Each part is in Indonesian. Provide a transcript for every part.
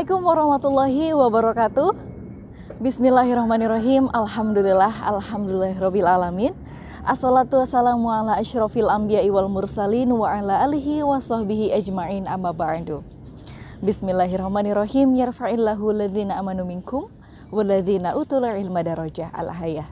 Assalamualaikum warahmatullahi wabarakatuh. Bismillahirrahmanirrahim. Alhamdulillahirabbil alamin. Assalatu wassalamu ala asyrofil anbiya'i wal mursalin wa ala alihi wa sahbihi ajma'in amma ba'du. Bismillahirrahmanirrahim. Yarfa'illahu ladzina amanu minkum walladzina utul ilma darajah. Al-hayah.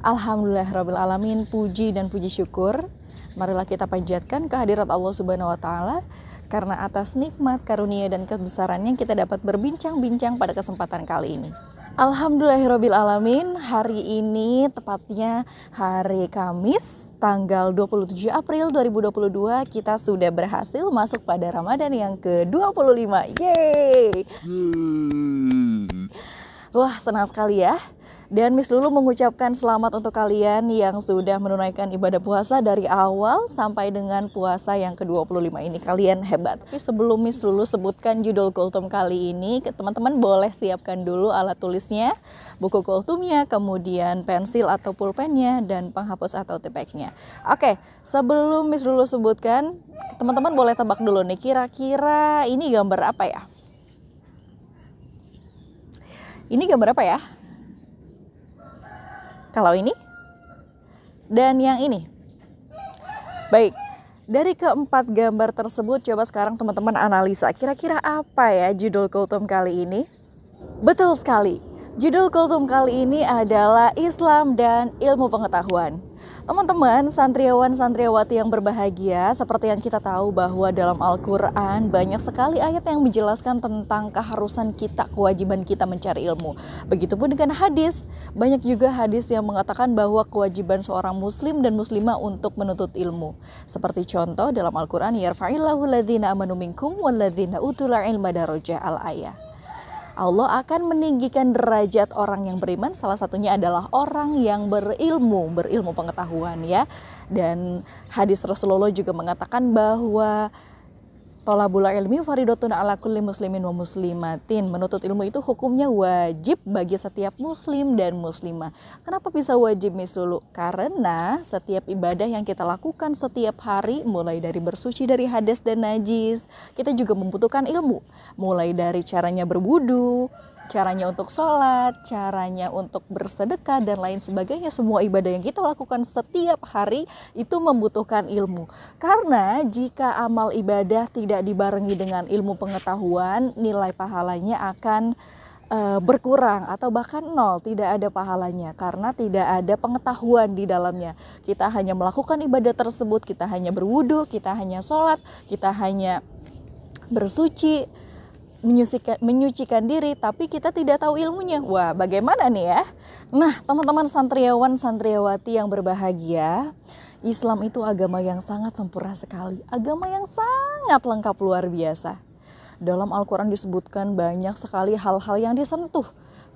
Alhamdulillahirabbil alamin. Puji dan puji syukur marilah kita panjatkan kehadirat Allah Subhanahu wa taala, karena atas nikmat, karunia, dan kebesarannya kita dapat berbincang-bincang pada kesempatan kali ini. Alhamdulillahirabbil alamin. Hari ini tepatnya hari Kamis tanggal 27 April 2022 kita sudah berhasil masuk pada Ramadan yang ke-25. Yeay! Wah, senang sekali ya. Dan Miss Lulu mengucapkan selamat untuk kalian yang sudah menunaikan ibadah puasa dari awal sampai dengan puasa yang ke-25 ini. Kalian hebat. Tapi sebelum Miss Lulu sebutkan judul kultum kali ini, teman-teman boleh siapkan dulu alat tulisnya, buku kultumnya, kemudian pensil atau pulpennya, dan penghapus atau tipeknya. Oke, sebelum Miss Lulu sebutkan, teman-teman boleh tebak dulu nih, kira-kira ini gambar apa ya? Ini gambar apa ya? Kalau ini dan yang ini. Baik, dari keempat gambar tersebut coba sekarang teman-teman analisa kira-kira apa ya judul kultum kali ini. Betul sekali, judul kultum kali ini adalah Islam dan Ilmu Pengetahuan. Teman-teman, santriawan-santriawati yang berbahagia, seperti yang kita tahu bahwa dalam Al-Quran banyak sekali ayat yang menjelaskan tentang keharusan kita, kewajiban kita mencari ilmu. Begitupun dengan hadis, banyak juga hadis yang mengatakan bahwa kewajiban seorang muslim dan muslimah untuk menuntut ilmu. Seperti contoh dalam Al-Quran, yarfa'illahu ladzina amanu minkum walladzina utul ilma darajah, al-ayah. Allah akan meninggikan derajat orang yang beriman, salah satunya adalah orang yang berilmu pengetahuan ya. Dan hadis Rasulullah juga mengatakan bahwa thalabul ilmi faridatun ala kulli muslimin wa muslimatin. Menuntut ilmu itu hukumnya wajib bagi setiap muslim dan muslimah. Kenapa bisa wajib, Miss Lulu? Karena setiap ibadah yang kita lakukan setiap hari, mulai dari bersuci dari hadas dan najis, kita juga membutuhkan ilmu. Mulai dari caranya berwudu, caranya untuk sholat, caranya untuk bersedekah, dan lain sebagainya. Semua ibadah yang kita lakukan setiap hari itu membutuhkan ilmu. Karena jika amal ibadah tidak dibarengi dengan ilmu pengetahuan, nilai pahalanya akan berkurang atau bahkan nol, tidak ada pahalanya karena tidak ada pengetahuan di dalamnya. Kita hanya melakukan ibadah tersebut, kita hanya berwudu, kita hanya sholat, kita hanya bersuci, menyucikan diri, tapi kita tidak tahu ilmunya. Wah, bagaimana nih ya? Nah, teman-teman santriawan santriawati yang berbahagia, Islam itu agama yang sangat sempurna sekali, agama yang sangat lengkap luar biasa. Dalam Al-Quran disebutkan banyak sekali hal-hal yang disentuh,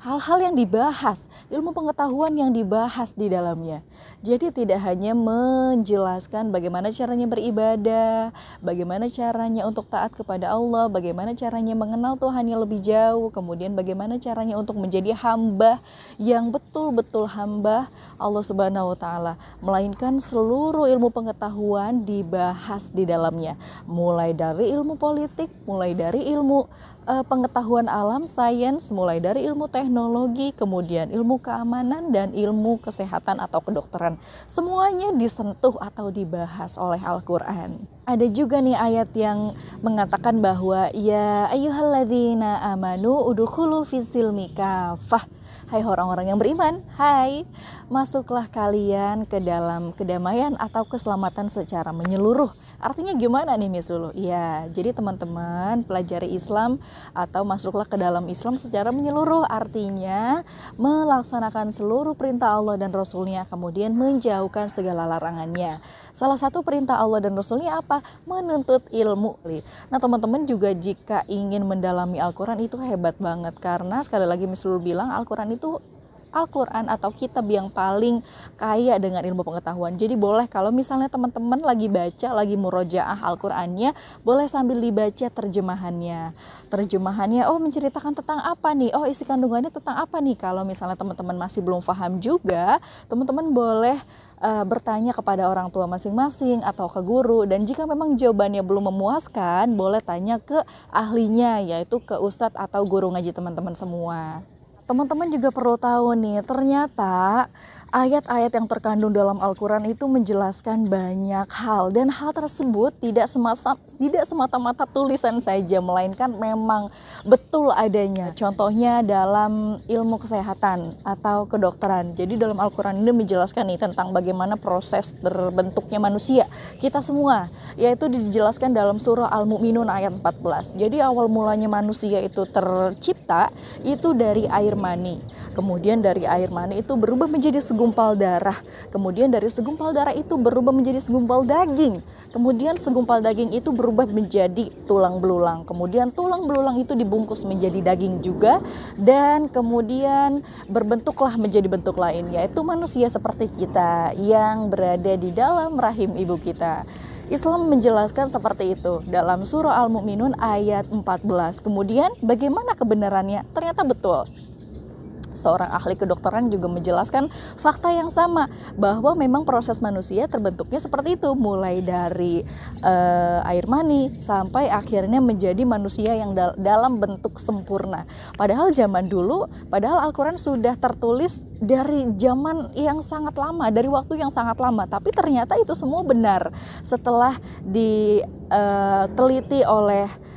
hal-hal yang dibahas, ilmu pengetahuan yang dibahas di dalamnya. Jadi tidak hanya menjelaskan bagaimana caranya beribadah, bagaimana caranya untuk taat kepada Allah, bagaimana caranya mengenal Tuhan yang lebih jauh, kemudian bagaimana caranya untuk menjadi hamba yang betul-betul hamba Allah Subhanahu wa taala, melainkan seluruh ilmu pengetahuan dibahas di dalamnya. Mulai dari ilmu politik, mulai dari ilmu pengetahuan alam, sains, mulai dari ilmu teknologi, kemudian ilmu keamanan, dan ilmu kesehatan atau kedokteran. Semuanya disentuh atau dibahas oleh Al-Quran. Ada juga nih ayat yang mengatakan bahwa ya ayyuhalladzina amanu udkhulu fis-silmi kafah. Hai orang-orang yang beriman, hai, masuklah kalian ke dalam kedamaian atau keselamatan secara menyeluruh. Artinya gimana nih Miss Lulu? Ya, jadi teman-teman pelajari Islam atau masuklah ke dalam Islam secara menyeluruh. Artinya melaksanakan seluruh perintah Allah dan Rasulnya, kemudian menjauhkan segala larangannya. Salah satu perintah Allah dan Rasulnya apa? Menuntut ilmu. Nah teman-teman juga jika ingin mendalami Al-Quran itu hebat banget. Karena sekali lagi Miss Lulu bilang Al-Quran itu Al-Quran atau kitab yang paling kaya dengan ilmu pengetahuan. Jadi boleh kalau misalnya teman-teman lagi baca, lagi murojaah Al-Qurannya, boleh sambil dibaca terjemahannya. Terjemahannya, oh menceritakan tentang apa nih? Oh isi kandungannya tentang apa nih? Kalau misalnya teman-teman masih belum paham juga, teman-teman boleh bertanya kepada orang tua masing-masing atau ke guru, dan jika memang jawabannya belum memuaskan, boleh tanya ke ahlinya, yaitu ke ustadz atau guru ngaji teman-teman semua. Teman-teman juga perlu tahu nih, ternyata ayat-ayat yang terkandung dalam Al-Quran itu menjelaskan banyak hal, dan hal tersebut tidak semata-mata tulisan saja, melainkan memang betul adanya. Contohnya dalam ilmu kesehatan atau kedokteran. Jadi dalam Al-Quran ini menjelaskan nih tentang bagaimana proses terbentuknya manusia kita semua, yaitu dijelaskan dalam surah Al-Mu'minun ayat 14. Jadi awal mulanya manusia itu tercipta itu dari air mani. Kemudian dari air mani itu berubah menjadi segumpal darah. Kemudian dari segumpal darah itu berubah menjadi segumpal daging. Kemudian segumpal daging itu berubah menjadi tulang belulang. Kemudian tulang belulang itu dibungkus menjadi daging juga. Dan kemudian berbentuklah menjadi bentuk lain, yaitu manusia seperti kita yang berada di dalam rahim ibu kita. Islam menjelaskan seperti itu dalam surah Al-Mu'minun ayat 14. Kemudian bagaimana kebenarannya? Ternyata betul. Seorang ahli kedokteran juga menjelaskan fakta yang sama, bahwa memang proses manusia terbentuknya seperti itu, mulai dari air mani sampai akhirnya menjadi manusia yang dalam bentuk sempurna. Padahal zaman dulu, padahal Al-Quran sudah tertulis dari zaman yang sangat lama, dari waktu yang sangat lama, tapi ternyata itu semua benar setelah diteliti oleh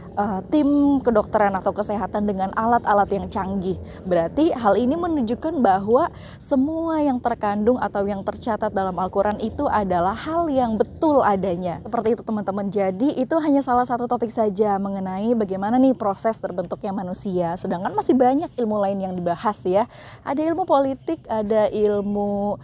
tim kedokteran atau kesehatan dengan alat-alat yang canggih. Berarti hal ini menunjukkan bahwa semua yang terkandung atau yang tercatat dalam Al-Quran itu adalah hal yang betul adanya. Seperti itu teman-teman. Jadi itu hanya salah satu topik saja mengenai bagaimana nih proses terbentuknya manusia. Sedangkan masih banyak ilmu lain yang dibahas ya. Ada ilmu politik, ada ilmu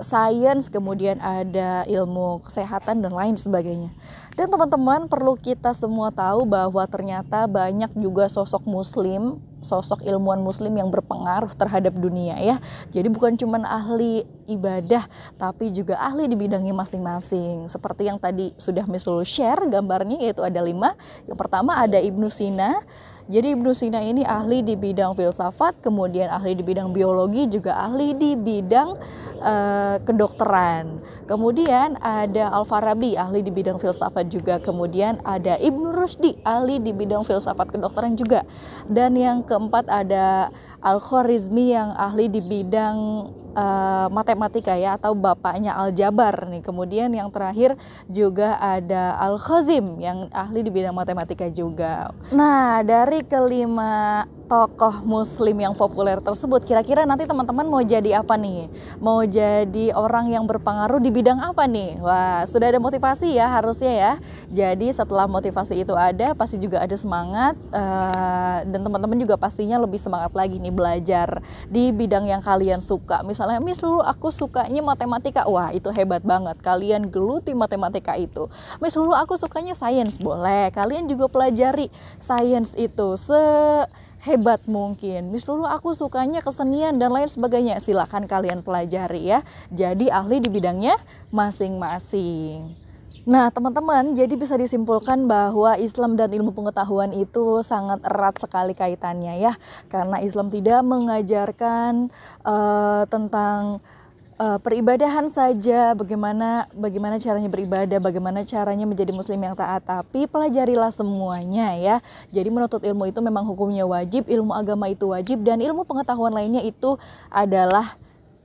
sains, kemudian ada ilmu kesehatan dan lain sebagainya. Dan teman-teman perlu kita semua tahu bahwa ternyata banyak juga sosok muslim, sosok ilmuwan muslim yang berpengaruh terhadap dunia ya. Jadi bukan cuma ahli ibadah, tapi juga ahli di bidangnya masing-masing. Seperti yang tadi sudah Miss Lulu share gambarnya, yaitu ada 5. Yang pertama ada Ibnu Sina. Jadi Ibnu Sina ini ahli di bidang filsafat, kemudian ahli di bidang biologi, juga ahli di bidang kedokteran. Kemudian ada Al-Farabi, ahli di bidang filsafat juga. Kemudian ada Ibnu Rushdi, ahli di bidang filsafat kedokteran juga. Dan yang keempat ada Al-Khwarizmi yang ahli di bidang matematika ya, atau bapaknya Al-Jabar nih. Kemudian yang terakhir juga ada Al-Khazim yang ahli di bidang matematika juga. Nah, dari kelima tokoh muslim yang populer tersebut, kira-kira nanti teman-teman mau jadi apa nih? Mau jadi orang yang berpengaruh di bidang apa nih? Wah, sudah ada motivasi ya harusnya ya. Jadi setelah motivasi itu ada, pasti juga ada semangat, dan teman-teman juga pastinya lebih semangat lagi nih belajar di bidang yang kalian suka. Misalnya, Miss Lulu aku sukanya matematika. Wah, itu hebat banget. Kalian geluti matematika itu. Miss Lulu aku sukanya sains. Boleh. Kalian juga pelajari sains itu hebat mungkin. Miss Lulu aku sukanya kesenian dan lain sebagainya. Silakan kalian pelajari ya. Jadi ahli di bidangnya masing-masing. Nah teman-teman, jadi bisa disimpulkan bahwa Islam dan ilmu pengetahuan itu sangat erat sekali kaitannya ya. Karena Islam tidak mengajarkan tentang peribadahan saja, bagaimana caranya beribadah, bagaimana caranya menjadi muslim yang taat, tapi pelajarilah semuanya ya. Jadi menuntut ilmu itu memang hukumnya wajib, ilmu agama itu wajib, dan ilmu pengetahuan lainnya itu adalah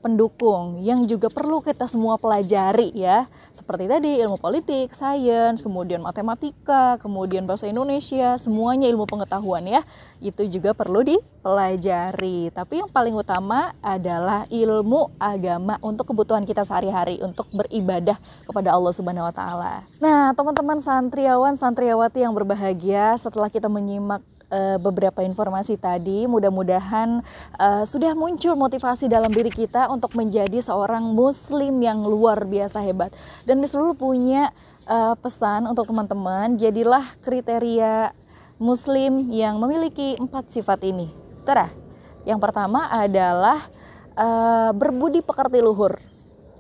pendukung yang juga perlu kita semua pelajari ya. Seperti tadi ilmu politik, sains, kemudian matematika, kemudian bahasa Indonesia, semuanya ilmu pengetahuan ya. Itu juga perlu dipelajari. Tapi yang paling utama adalah ilmu agama untuk kebutuhan kita sehari-hari, untuk beribadah kepada Allah Subhanahu wa taala. Nah, teman-teman santriawan, santriawati yang berbahagia, setelah kita menyimak beberapa informasi tadi, mudah-mudahan sudah muncul motivasi dalam diri kita untuk menjadi seorang muslim yang luar biasa hebat. Dan Miss Lulu punya pesan untuk teman-teman, jadilah kriteria muslim yang memiliki 4 sifat ini. Yang pertama adalah berbudi pekerti luhur.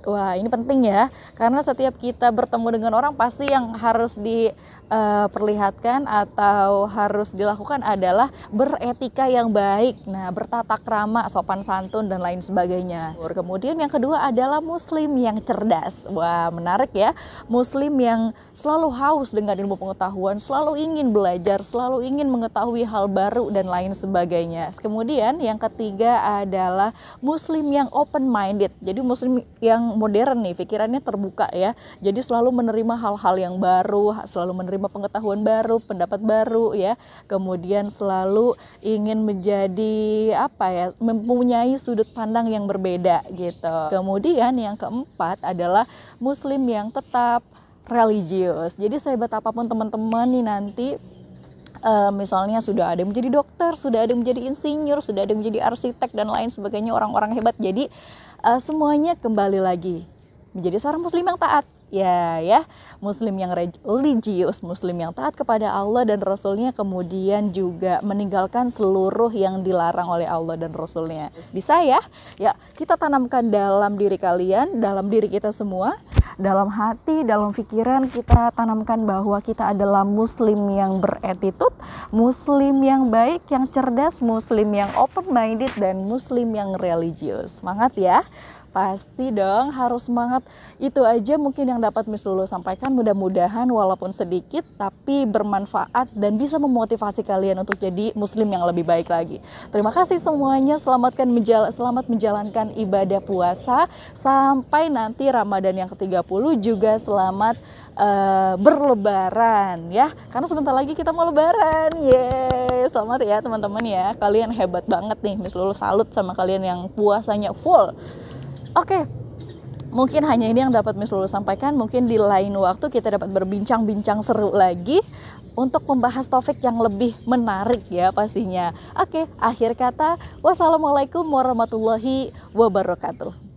Wah, ini penting ya, karena setiap kita bertemu dengan orang pasti yang harus diperlihatkan atau harus dilakukan adalah beretika yang baik. Nah, bertata krama, sopan santun dan lain sebagainya. Kemudian yang kedua adalah muslim yang cerdas. Wah, menarik ya. Muslim yang selalu haus dengan ilmu pengetahuan, selalu ingin belajar, selalu ingin mengetahui hal baru dan lain sebagainya. Kemudian yang ketiga adalah muslim yang open minded. Jadi muslim yang modern nih, pikirannya terbuka ya. Jadi selalu menerima hal-hal yang baru, selalu menerima pengetahuan baru, pendapat baru ya. Kemudian selalu ingin menjadi mempunyai sudut pandang yang berbeda gitu. Kemudian yang keempat adalah muslim yang tetap religius. Jadi sehebat apapun teman-teman nih nanti, misalnya sudah ada yang menjadi dokter, sudah ada yang menjadi insinyur, sudah ada yang menjadi arsitek dan lain sebagainya, orang-orang hebat. Jadi semuanya kembali lagi menjadi seorang muslim yang taat. Ya, muslim yang religius, muslim yang taat kepada Allah dan Rasulnya, kemudian juga meninggalkan seluruh yang dilarang oleh Allah dan Rasulnya. Bisa ya, kita tanamkan dalam diri kalian, dalam diri kita semua, dalam hati, dalam pikiran kita tanamkan bahwa kita adalah muslim yang beretitude, muslim yang baik, yang cerdas, muslim yang open minded, dan muslim yang religius. Semangat ya. Pasti dong, harus semangat. Itu aja mungkin yang dapat Miss Lulu sampaikan. Mudah-mudahan walaupun sedikit tapi bermanfaat dan bisa memotivasi kalian untuk jadi muslim yang lebih baik lagi. Terima kasih semuanya. Selamat menjalankan ibadah puasa sampai nanti Ramadan yang ke-30, juga selamat berlebaran ya. Karena sebentar lagi kita mau lebaran. Yeay, selamat ya teman-teman ya. Kalian hebat banget nih. Miss Lulu salut sama kalian yang puasanya full. Oke, mungkin hanya ini yang dapat Miss Lulu sampaikan. Mungkin di lain waktu kita dapat berbincang-bincang seru lagi untuk membahas topik yang lebih menarik ya pastinya. Oke, akhir kata, wassalamualaikum warahmatullahi wabarakatuh.